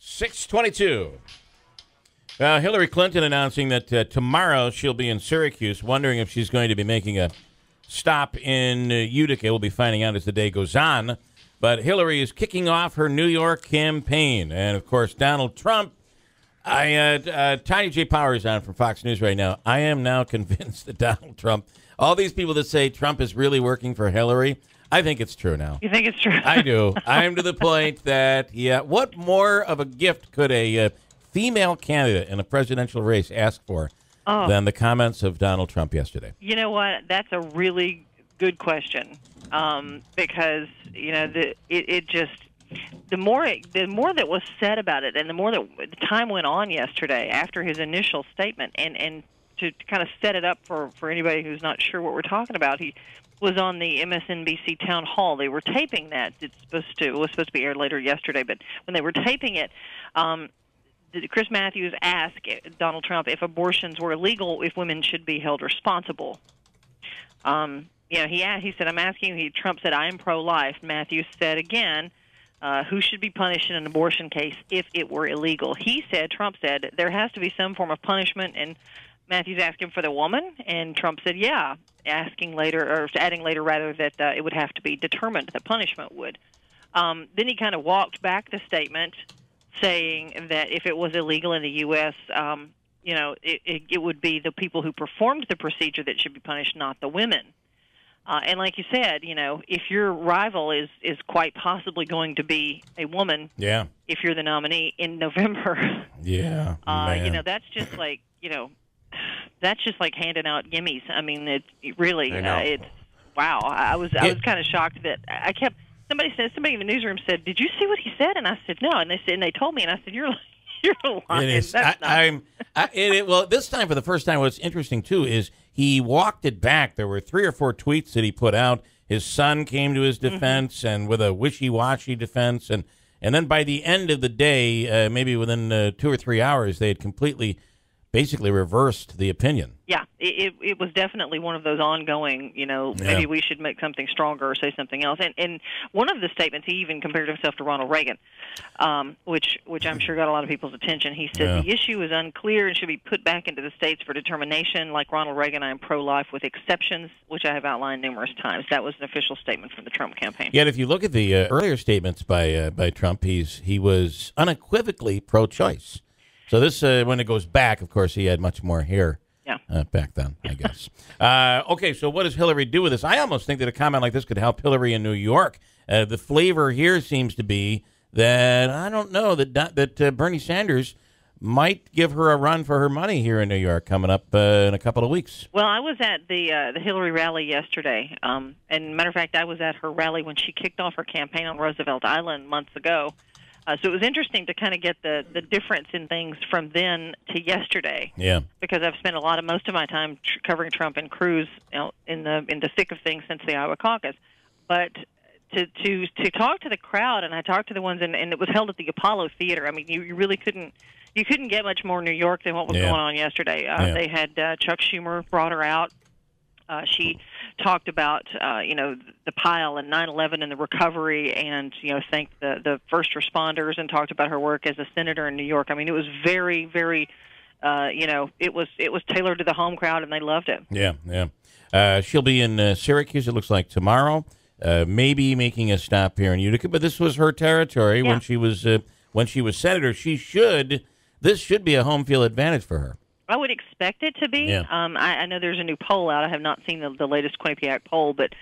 6:22. Hillary Clinton announcing that tomorrow she'll be in Syracuse, wondering if she's going to be making a stop in Utica. We'll be finding out as the day goes on. But Hillary is kicking off her New York campaign. And, of course, Donald Trump. Tiny J. Powers on from Fox News right now. I am now convinced that Donald Trump, all these people that say Trump is really working for Hillary, I think it's true now. You think it's true? I do. I'm to the point that, what more of a gift could a female candidate in a presidential race ask for than the comments of Donald Trump yesterday? You know what? That's a really good question because, the more that was said about it and the more that the time went on yesterday after his initial statement and to kind of set it up for anybody who's not sure what we're talking about, he was on the MSNBC town hall. They were it was supposed to be aired later yesterday, but when they were taping it, Chris Matthews asked Donald Trump if abortions were illegal, if women should be held responsible. He said, I'm asking you. Trump said, I am pro-life. Matthews said again, who should be punished in an abortion case if it were illegal? Trump said, there has to be some form of punishment, and Matthews asked him for the woman, and Trump said, yeah, adding later that it would have to be determined, that punishment would. Then he kind of walked back the statement, saying that if it was illegal in the U.S., it would be the people who performed the procedure that should be punished, not the women. And like you said, if your rival is quite possibly going to be a woman, if you're the nominee in November, that's just like handing out gimmies. I mean, it's wow. I was kind of shocked that somebody in the newsroom said, "Did you see what he said?" And I said, "No." And they told me, and I said, "You're lying." It is. That's well, this time for the first time, what's interesting too is he walked it back. There were 3 or 4 tweets that he put out. His son came to his defense, and with a wishy-washy defense, and then by the end of the day, maybe within 2 or 3 hours, they had completely, basically reversed the opinion. Yeah, it was definitely one of those ongoing, maybe we should make something stronger or say something else. And one of the statements, he even compared himself to Ronald Reagan, which I'm sure got a lot of people's attention. He said the issue is unclear and should be put back into the states for determination. Like Ronald Reagan, I am pro-life with exceptions, which I have outlined numerous times. That was an official statement from the Trump campaign. Yet if you look at the earlier statements by Trump, he was unequivocally pro-choice. So this, when it goes back, of course, he had much more hair back then, I guess. Okay, so what does Hillary do with this? I almost think that a comment like this could help Hillary in New York. The flavor here seems to be that, I don't know, that Bernie Sanders might give her a run for her money here in New York coming up in a couple of weeks. Well, I was at the Hillary rally yesterday. And matter of fact, I was at her rally when she kicked off her campaign on Roosevelt Island months ago. So it was interesting to kind of get the difference in things from then to yesterday. Yeah. Because I've spent most of my time covering Trump and Cruz, in the thick of things since the Iowa caucus. But to talk to the crowd, and I talked to the ones, and it was held at the Apollo Theater. I mean, you really couldn't get much more New York than what was going on yesterday. They had Chuck Schumer brought her out. She talked about, the pile and 9/11 and the recovery, and thanked the first responders, and talked about her work as a senator in New York. I mean, it was very, very, it was tailored to the home crowd, and they loved it. Yeah. She'll be in Syracuse. It looks like tomorrow. Maybe making a stop here in Utica, but this was her territory when she was senator. This should be a home field advantage for her. I would expect it to be. Yeah. I know there's a new poll out. I have not seen the latest Quinnipiac poll, but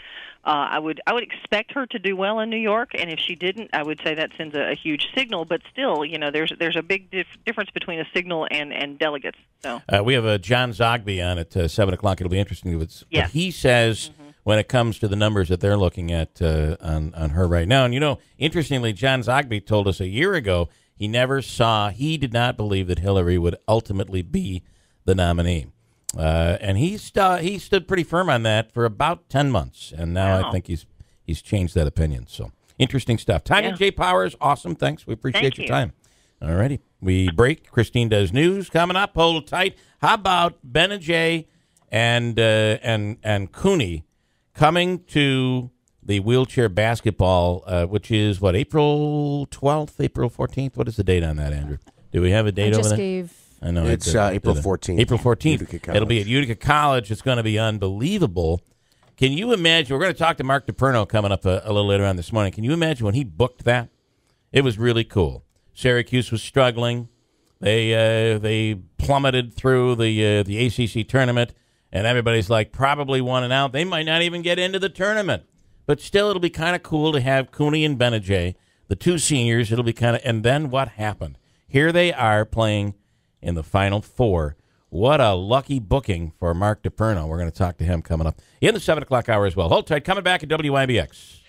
I would expect her to do well in New York. And if she didn't, I would say that sends a huge signal. But still, there's a big difference between a signal and delegates. So we have John Zogby on at 7 o'clock. It'll be interesting. But he says when it comes to the numbers that they're looking at on her right now, and interestingly, John Zogby told us a year ago he did not believe that Hillary would ultimately be the nominee. And he stood pretty firm on that for about 10 months. And now I think he's changed that opinion. So interesting stuff. Tanya J. Powers, awesome. Thanks. We appreciate your time. All righty. We break. Christine does news coming up. Hold tight. How about Ben and Jay and Cooney coming to the wheelchair basketball, which is, what, April 12th, April 14th? What is the date on that, Andrew? Do we have a date over there? I know it's April 14th. April 14th. It'll be at Utica College. It's going to be unbelievable. Can you imagine? We're going to talk to Mark DePerno coming up a little later on this morning. Can you imagine when he booked that? It was really cool. Syracuse was struggling. They plummeted through the ACC tournament, and everybody's like probably one and out. They might not even get into the tournament. But still, it'll be kind of cool to have Cooney and Benajay, the two seniors. It'll be kind of, and then what happened? Here they are playing in the Final Four. What a lucky booking for Mark DePerno. We're going to talk to him coming up in the 7 o'clock hour as well. Hold tight. Coming back at WIBX.